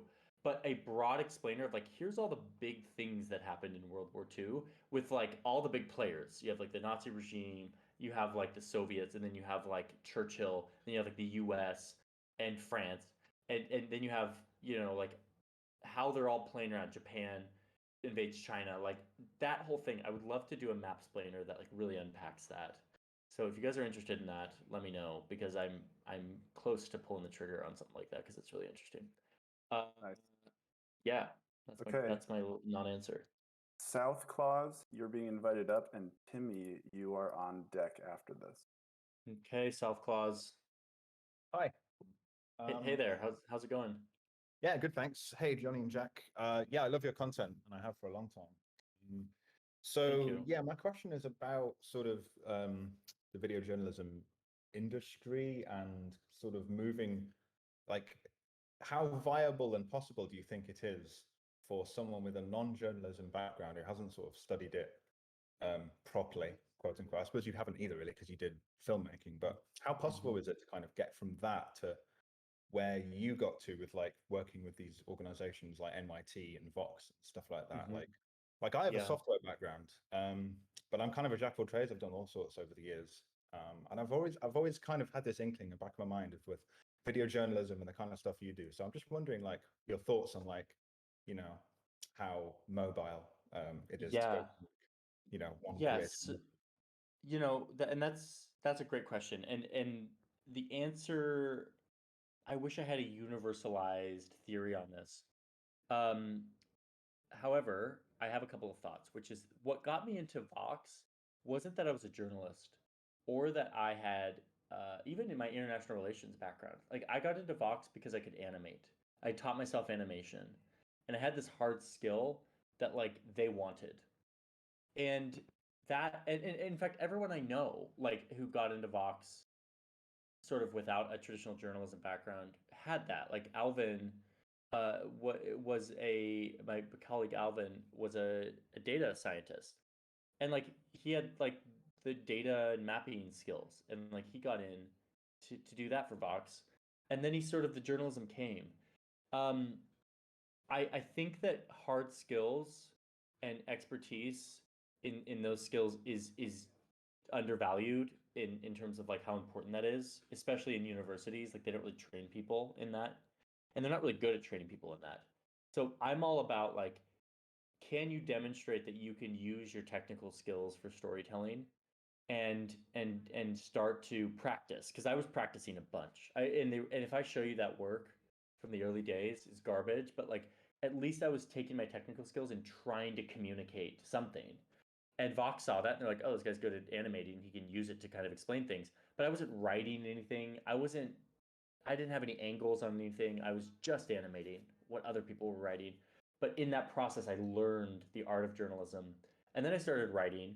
but a broad explainer of like here's all the big things that happened in World War II with like all the big players. You have like the Nazi regime, you have like the Soviets, and then you have like Churchill, then you have like the US and France, and then you have like how they're all playing around Japan. invades China, like that whole thing. I would love to do a map explainer that like really unpacks that. So if you guys are interested in that, let me know because I'm close to pulling the trigger on something like that because it's really interesting. Nice. Yeah, Okay. that's my non-answer. South Claus, you're being invited up, and Timmy, you are on deck after this. Okay, South Claus. Hi. Hey there. How's it going? Yeah, good, thanks. Hey, Johnny and Jack. Yeah, I love your content, and I have for a long time. Thank So, you. yeah, my question is about sort of the video journalism industry and sort of moving, like, how viable and possible do you think it is for someone with a non-journalism background who hasn't sort of studied it properly, quote unquote? I suppose you haven't either, really, because you did filmmaking. But how possible is it to kind of get from that to where you got to with like working with these organizations like MIT and Vox and stuff like that? Like I have a software background, but I'm kind of a jack of all trades. I've done all sorts over the years, and I've always kind of had this inkling in the back of my mind with video journalism and the kind of stuff you do. So I'm just wondering, like, your thoughts on like, you know, how mobile it is to go from, you know, one career to another. You know, and that's a great question, and the answer, I wish I had a universalized theory on this. However, I have a couple of thoughts, which is what got me into Vox wasn't that I was a journalist or that I had, even in my international relations background, like I got into Vox because I could animate. I taught myself animation and I had this hard skill that like they wanted. And and in fact, everyone I know, like who got into Vox sort of without a traditional journalism background had that. Like Alvin, what was my colleague Alvin was a data scientist, and like he had like the data and mapping skills, and like he got in to do that for Vox, and then the journalism came. Um, I think that hard skills and expertise in those skills is undervalued in terms of like how important that is, especially in universities. Like they don't really train people in that, and they're not really good at training people in that. So I'm all about like, can you demonstrate that you can use your technical skills for storytelling and start to practice? Because I was practicing a bunch. And if I show you that work from the early days, is garbage, but like at least I was taking my technical skills and trying to communicate something. And Vox saw that and they're like, oh, this guy's good at animating. He can use it to kind of explain things. But I wasn't writing anything. I didn't have any angles on anything. I was just animating what other people were writing. But in that process, I learned the art of journalism. And then I started writing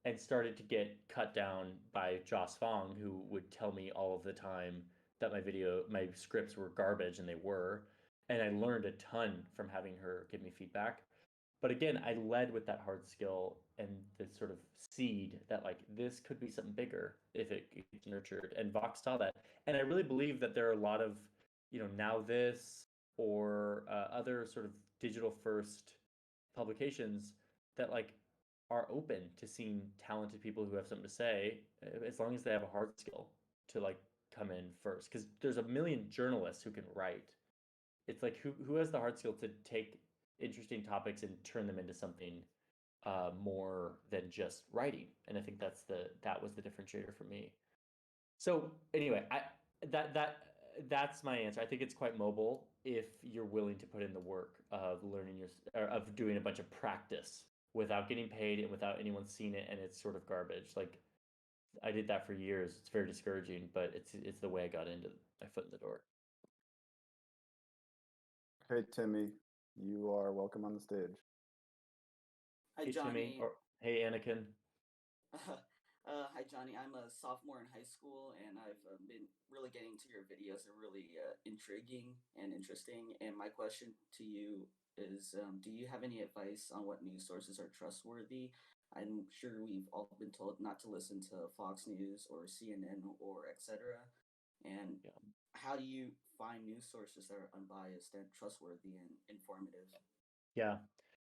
and started to get cut down by Joss Fong, who would tell me all of the time that my scripts were garbage, and they were. And I learned a ton from having her give me feedback. But again, I led with that hard skill and the sort of seed that like this could be something bigger if it gets nurtured. And Vox saw that, and I really believe that there are a lot of, Now This or other sort of digital first publications that like are open to seeing talented people who have something to say, as long as they have a hard skill to like come in first. Because there's a million journalists who can write. It's like who has the hard skill to take interesting topics and turn them into something more than just writing. And I think that was the differentiator for me. So anyway, that's my answer. I think it's quite mobile if you're willing to put in the work of of doing a bunch of practice without getting paid and without anyone seeing it, and it's sort of garbage. Like I did that for years. It's very discouraging, but it's the way I got into my foot in the door. Hey, Timmy, you are welcome on the stage. Hi, Hey, Johnny. Timmy, or hey, Anakin. Hi, Johnny. I'm a sophomore in high school, and I've been really getting to your videos. They're really intriguing and interesting. And my question to you is, do you have any advice on what news sources are trustworthy? I'm sure we've all been told not to listen to Fox News or CNN or etc. And how do you find news sources that are unbiased and trustworthy and informative? Yeah.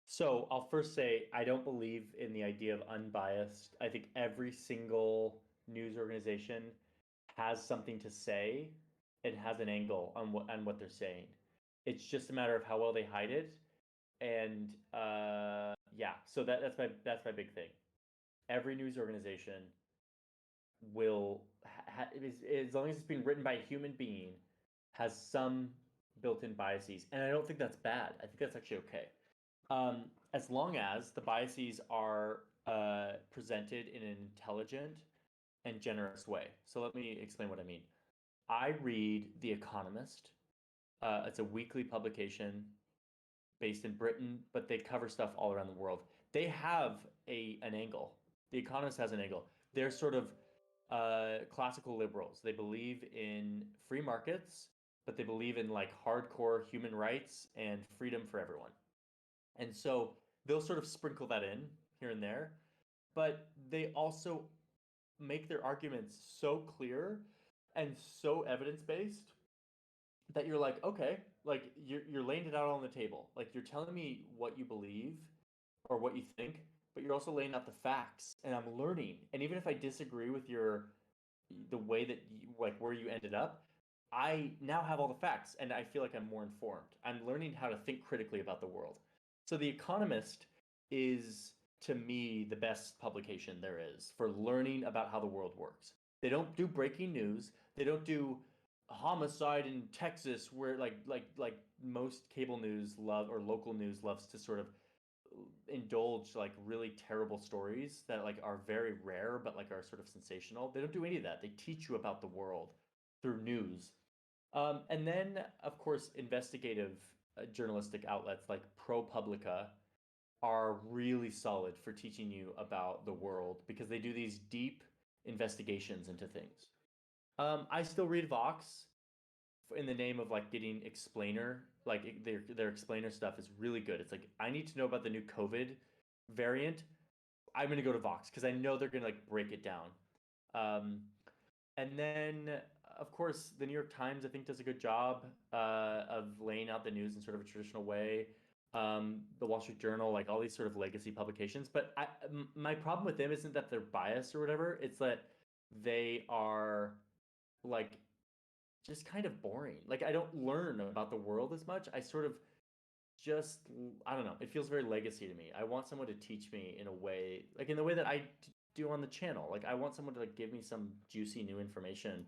So I'll first say I don't believe in the idea of unbiased. I think every single news organization has something to say and has an angle on what they're saying. It's just a matter of how well they hide it and yeah, so that's my big thing. Every news organization will as long as it's being written by a human being, has some built-in biases, and I don't think that's bad. I think that's actually okay, as long as the biases are presented in an intelligent and generous way. So let me explain what I mean. I read The Economist. It's a weekly publication based in Britain, but they cover stuff all around the world. They have an angle. The Economist has an angle. They're sort of classical liberals. They believe in free markets, but they believe in like hardcore human rights and freedom for everyone. And so they'll sort of sprinkle that in here and there, but they also make their arguments so clear and so evidence-based that you're like, okay, like you're laying it out on the table. Like you're telling me what you believe or what you think, but you're also laying out the facts, and I'm learning. And even if I disagree with the way that you, like where you ended up, I now have all the facts and I feel like I'm more informed. I'm learning how to think critically about the world. So The Economist is to me the best publication there is for learning about how the world works. They don't do breaking news. They don't do homicide in Texas where like most cable news love or local news loves to sort of indulge like really terrible stories that like are very rare but like are sort of sensational. They don't do any of that. They teach you about the world through news. And then of course investigative journalistic outlets like ProPublica are really solid for teaching you about the world because they do these deep investigations into things. I still read Vox in the name of like getting explainer, like their explainer stuff is really good. It's like I need to know about the new COVID variant. I'm gonna go to Vox because I know they're gonna like break it down. Um, and then of course the New York Times I think does a good job of laying out the news in sort of a traditional way. The Wall Street Journal, like all these sort of legacy publications. But my problem with them isn't that they're biased or whatever. It's that they are like just kind of boring. Like I don't learn about the world as much. I sort of just I don't know. It feels very legacy to me. I want someone to teach me in a way, like in the way that I do on the channel. Like I want someone to like give me some juicy new information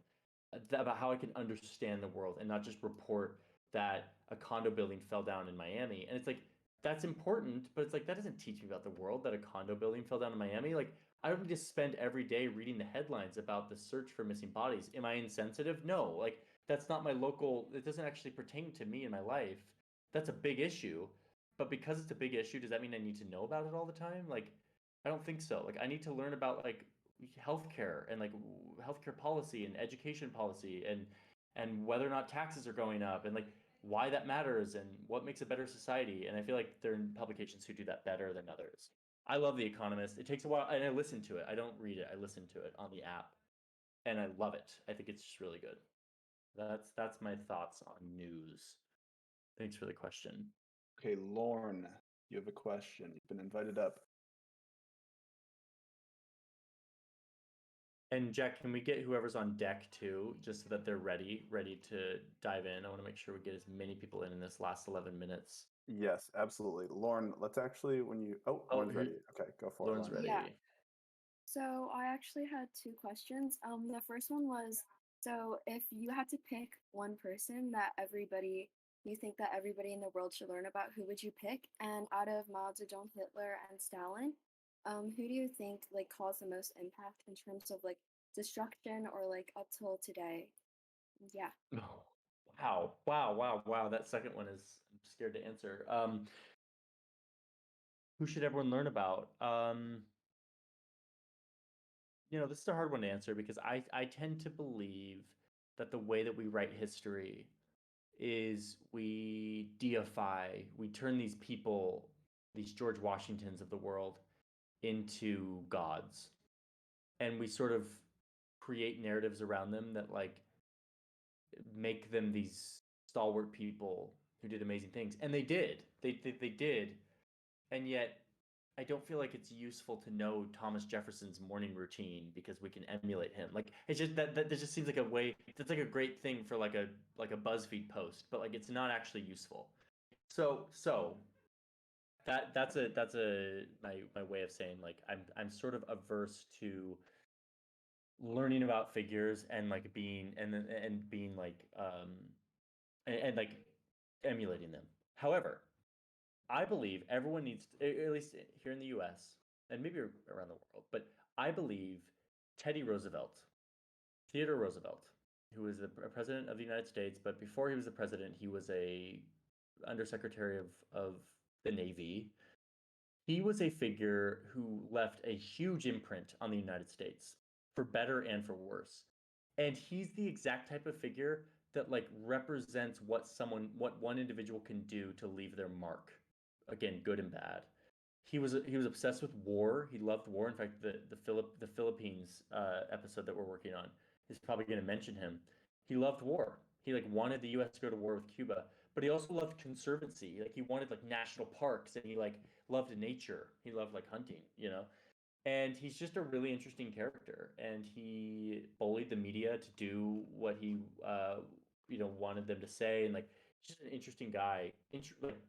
about how I can understand the world and not just report that a condo building fell down in Miami. And it's like that's important, but it's like that doesn't teach me about the world that a condo building fell down in Miami. Like I don't just spend every day reading the headlines about the search for missing bodies. Am I insensitive? No. Like that's not my local, it doesn't actually pertain to me in my life. That's a big issue. But because it's a big issue, does that mean I need to know about it all the time? Like I don't think so. Like I need to learn about like healthcare and like healthcare policy and education policy and whether or not taxes are going up and like why that matters and what makes a better society. And I feel like there are publications who do that better than others. I love The Economist. It takes a while, and I listen to it. I don't read it. I listen to it on the app, and I love it. I think it's just really good. That's my thoughts on news. Thanks for the question. Okay, Lorne, you have a question. You've been invited up. And Jack, can we get whoever's on deck too, just so that they're ready to dive in? I want to make sure we get as many people in this last 11 minutes. Yes, absolutely. Lauren, let's actually when you Lauren's ready. Okay, go for Lauren's it. ready. Yeah. So I actually had two questions. The first one was, so if you had to pick one person that you think that everybody in the world should learn about, who would you pick? And out of Mao Zedong, Hitler, and Stalin, who do you think like caused the most impact in terms of like destruction or like up till today? Yeah. Oh, wow. That second one is I'm scared to answer. Who should everyone learn about? This is a hard one to answer because I tend to believe that the way that we write history is we deify, we turn these people, these George Washingtons of the world, into gods. And we sort of create narratives around them that like make them these stalwart people who did amazing things. And they did. They did. And yet I don't feel like it's useful to know Thomas Jefferson's morning routine because we can emulate him. Like it's just that just seems like a way. That's like a great thing for like a BuzzFeed post, but like it's not actually useful. So that's my way of saying like I'm sort of averse to learning about figures and like being and being like and like emulating them. However, I believe everyone needs to, at least here in the US and maybe around the world, but I believe Teddy Roosevelt, Theodore Roosevelt, who was the president of the United States, but before he was the president, he was a undersecretary of the Navy. He was a figure who left a huge imprint on the United States, for better and for worse. And he's the exact type of figure that like represents what one individual can do to leave their mark. Again, good and bad. He was obsessed with war. He loved war. In fact, the Philippines episode that we're working on is probably going to mention him. He loved war. He like wanted the U.S. to go to war with Cuba, but he also loved conservancy. Like he wanted like national parks, and he like loved nature. He loved like hunting, you know. And he's just a really interesting character. And he bullied the media to do what he wanted them to say, and like just an interesting guy. Like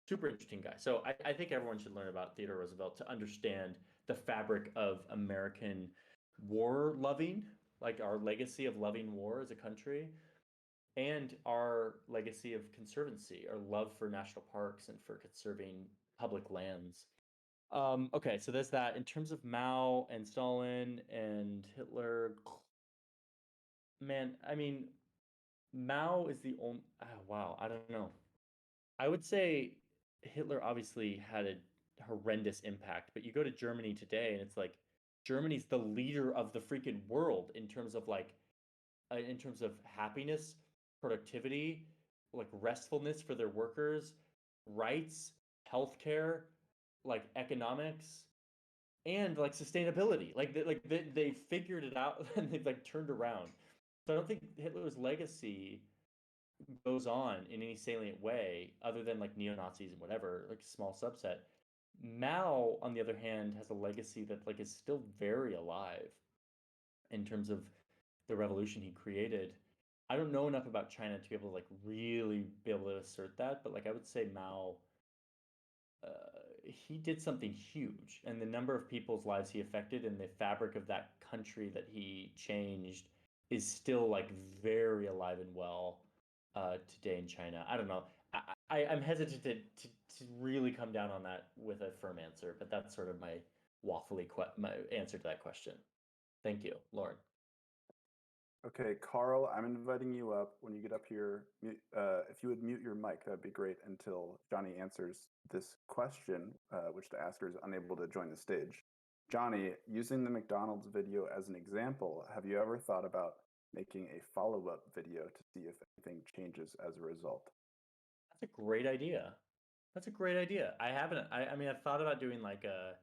super interesting guy. So I think everyone should learn about Theodore Roosevelt to understand the fabric of American war loving, like our legacy of loving war as a country, and our legacy of conservancy, our love for national parks and for conserving public lands. Okay, so there's that. In terms of Mao and Stalin and Hitler, man, I mean, Mao is the only. Wow, I don't know. I would say Hitler obviously had a horrendous impact, but you go to Germany today and it's like Germany's the leader of the freaking world in terms of happiness, productivity, like restfulness for their workers, rights, healthcare, like economics, and like sustainability. They figured it out and they've like turned around. So I don't think Hitler's legacy goes on in any salient way other than like neo-Nazis and whatever, like a small subset. Mao, on the other hand, has a legacy that like is still very alive in terms of the revolution he created. I don't know enough about China to be able to like really be able to assert that, but like I would say Mao, he did something huge, and the number of people's lives he affected and the fabric of that country that he changed is still like very alive and well today in China. I don't know. I'm hesitant to really come down on that with a firm answer, but that's sort of my my answer to that question. Thank you, Lauren. Okay, Carl, I'm inviting you up. When you get up here, if you would mute your mic, that'd be great until Johnny answers this question, which the asker is unable to join the stage. Johnny, using the McDonald's video as an example, have you ever thought about making a follow-up video to see if anything changes as a result? That's a great idea. That's a great idea. I haven't. I mean, I've thought about doing like a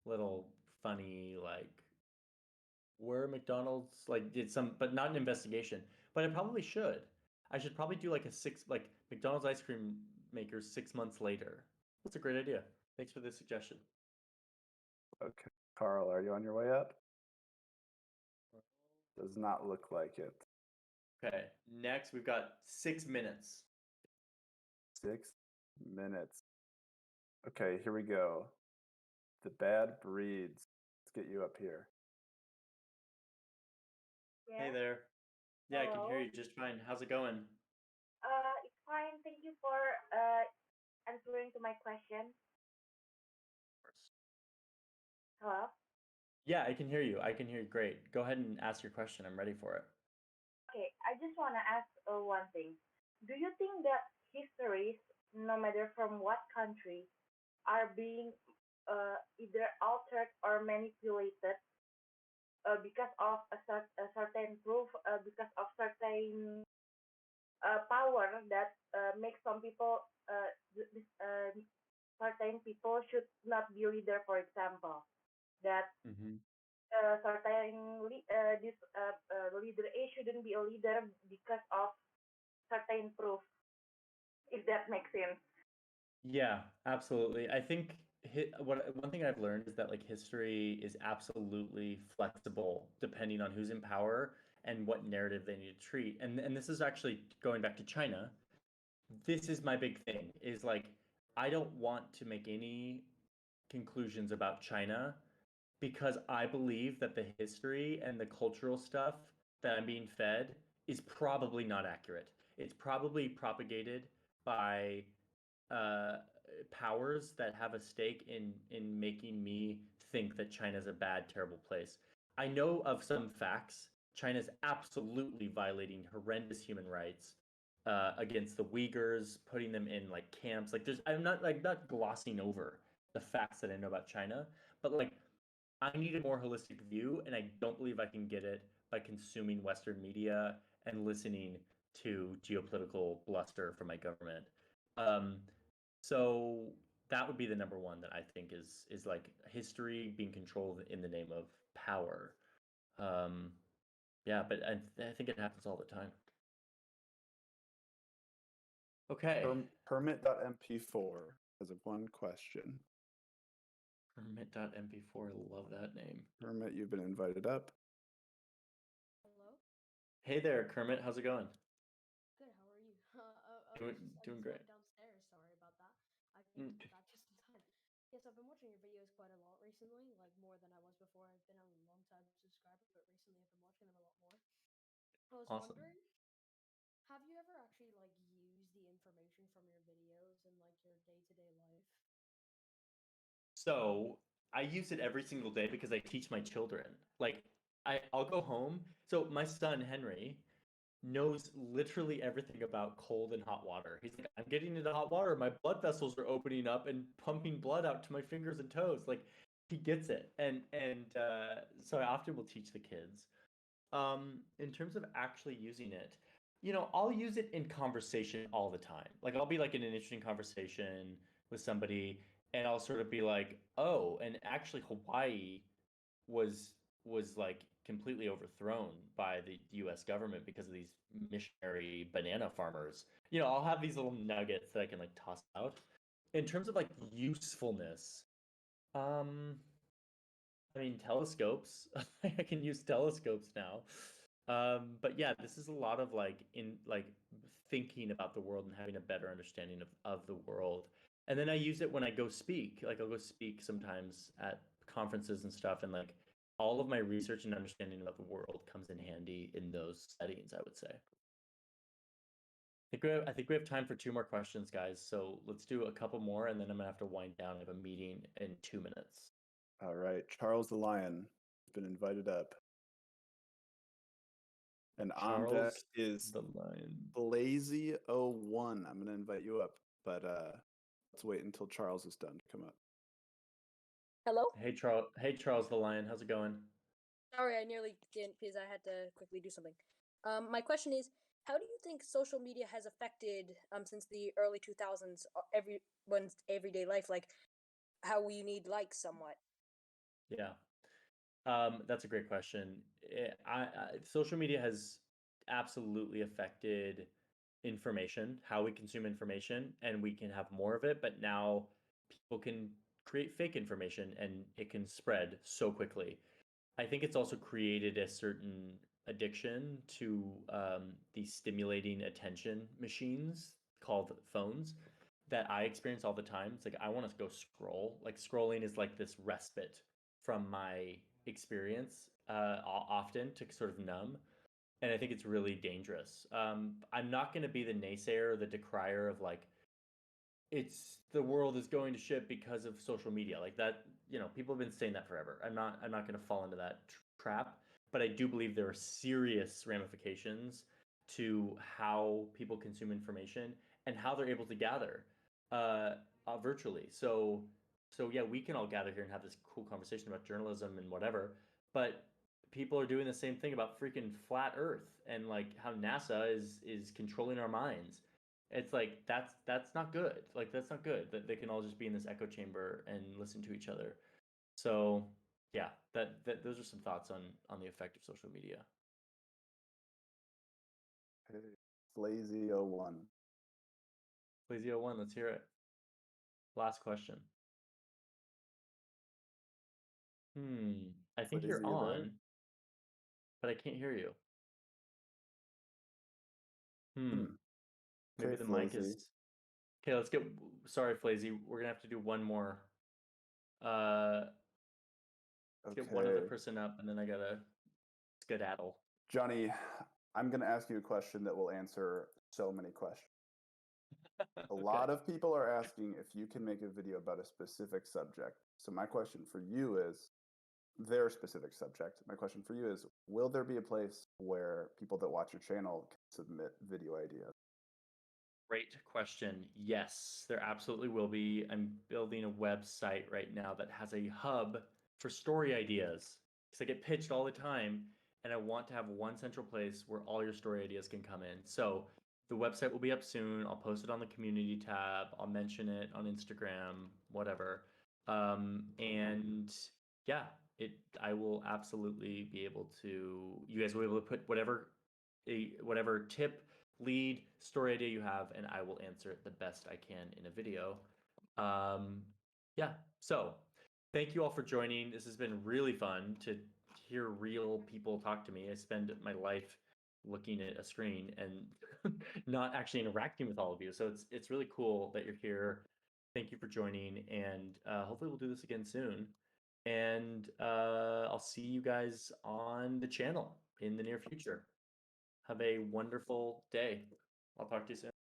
little funny like where McDonald's like did some, but not an investigation. But I probably should. I should probably do like like McDonald's ice cream makers 6 months later. That's a great idea. Thanks for the suggestion. Okay, Carl, are you on your way up? Does not look like it. Okay, next we've got 6 minutes. 6 minutes. Okay, here we go. The Bad Breeds. Let's get you up here. Hey there. Yeah, I can hear you just fine. How's it going? It's fine. Thank you for answering to my question. Hello? Yeah, I can hear you. I can hear you great. Go ahead and ask your question. I'm ready for it. Okay, I just want to ask one thing. Do you think that histories, no matter from what country, are being either altered or manipulated because of a certain proof, because of certain power that makes some people, certain people should not be leader, for example, that certain leader A shouldn't be a leader because of certain proof, if that makes sense. Yeah, absolutely. I think one thing I've learned is that like history is absolutely flexible depending on who's in power and what narrative they need to treat. And this is actually going back to China. This is my big thing is like I don't want to make any conclusions about China because I believe that the history and the cultural stuff that I'm being fed is probably not accurate. It's probably propagated by uh, powers that have a stake in making me think that China's a bad, terrible place. I know of some facts. China's absolutely violating horrendous human rights against the Uyghurs, putting them in like camps. Like there's, I'm not glossing over the facts that I know about China, but like I need a more holistic view, and I don't believe I can get it by consuming Western media and listening to geopolitical bluster from my government. Um, so that would be the number one that I think is like history being controlled in the name of power. Um, yeah, but I think it happens all the time. Okay. Permit.mp4 has one question. Permit.mp4, love that name. Permit, you've been invited up. Hello? Hey there, Kermit. How's it going? Good, how are you? Doing great. Went downstairs, sorry about that. I Mm. came back just in time. Yes, I've been watching your videos quite a lot recently, like more than I was before. I've been a long time subscriber, but recently I've been watching them a lot more. I was Awesome. wondering, have you ever actually like used the information from your videos in like your day-to-day life? So I use it every single day because I teach my children. Like I'll go home. So my son Henry knows literally everything about cold and hot water. He's like, I'm getting into hot water. My blood vessels are opening up and pumping blood out to my fingers and toes. Like he gets it. And so I often will teach the kids. In terms of actually using it, I'll use it in conversation all the time. Like I'll be like in an interesting conversation with somebody and I'll sort of be like, "Oh, and actually Hawaii was was like completely overthrown by the US government because of these missionary banana farmers." I'll have these little nuggets that I can like toss out. In terms of like usefulness, um I mean, telescopes. I can use telescopes now. But yeah, this is a lot of like thinking about the world and having a better understanding of the world. And then I use it when I go speak. Like I'll go speak sometimes at conferences and stuff, and like all of my research and understanding about the world comes in handy in those settings, I would say. I think we have time for two more questions, guys. So let's do a couple more, and then I'm gonna have to wind down. I have a meeting in 2 minutes. All right, Charles the Lion has been invited up. And on deck Charles is the Lion. Blazy01. I'm going to invite you up, but let's wait until Charles is done to come up. Hello? Hey Charles the Lion, how's it going? Sorry, I nearly didn't because I had to quickly do something. My question is, how do you think social media has affected, since the early 2000s, everyone's everyday life, like how we need likes somewhat? Yeah. That's a great question. Social media has absolutely affected information, how we consume information, and we can have more of it, but now people can create fake information and it can spread so quickly. I think it's also created a certain addiction to these stimulating attention machines called phones that I experience all the time. It's like I want to go scroll. Like scrolling is like this respite from my experience often to sort of numb. And I think it's really dangerous. I'm not going to be the naysayer or the decrier of like, it's the world is going to shit because of social media like that. People have been saying that forever. I'm not going to fall into that trap, but I do believe there are serious ramifications to how people consume information and how they're able to gather virtually. So yeah, we can all gather here and have this cool conversation about journalism and whatever, but people are doing the same thing about freaking flat earth and like how NASA is controlling our minds. It's like that's not good. Like that's not good that they can all just be in this echo chamber and listen to each other. So yeah, that those are some thoughts on the effect of social media. Hey, Blazy01. Blazy01, let's hear it. Last question. I think you're Blazy, you on, there? but I can't hear you. Maybe Okay, the mic Blazy. is. Okay, let's get. Sorry, Flazy. We're gonna have to do one more. Let's get one other Okay. person up, and then I gotta skedaddle. Johnny, I'm going to ask you a question that will answer so many questions. A lot of people are asking if you can make a video about a specific subject. So my question for you is their specific subject. My question for you is, will there be a place where people that watch your channel can submit video ideas? Great question. Yes, there absolutely will be. I'm building a website right now that has a hub for story ideas. Because I get pitched all the time, and I want to have one central place where all your story ideas can come in. So the website will be up soon. I'll post it on the community tab. I'll mention it on Instagram, whatever. And yeah, I will absolutely be able to. You guys will be able to put whatever tip, lead, story idea you have, and I will answer it the best I can in a video. Yeah, so thank you all for joining. This has been really fun to hear real people talk to me. I spend my life looking at a screen and not actually interacting with all of you. So it's really cool that you're here. Thank you for joining, and hopefully we'll do this again soon. And I'll see you guys on the channel in the near future. Have a wonderful day. I'll talk to you soon.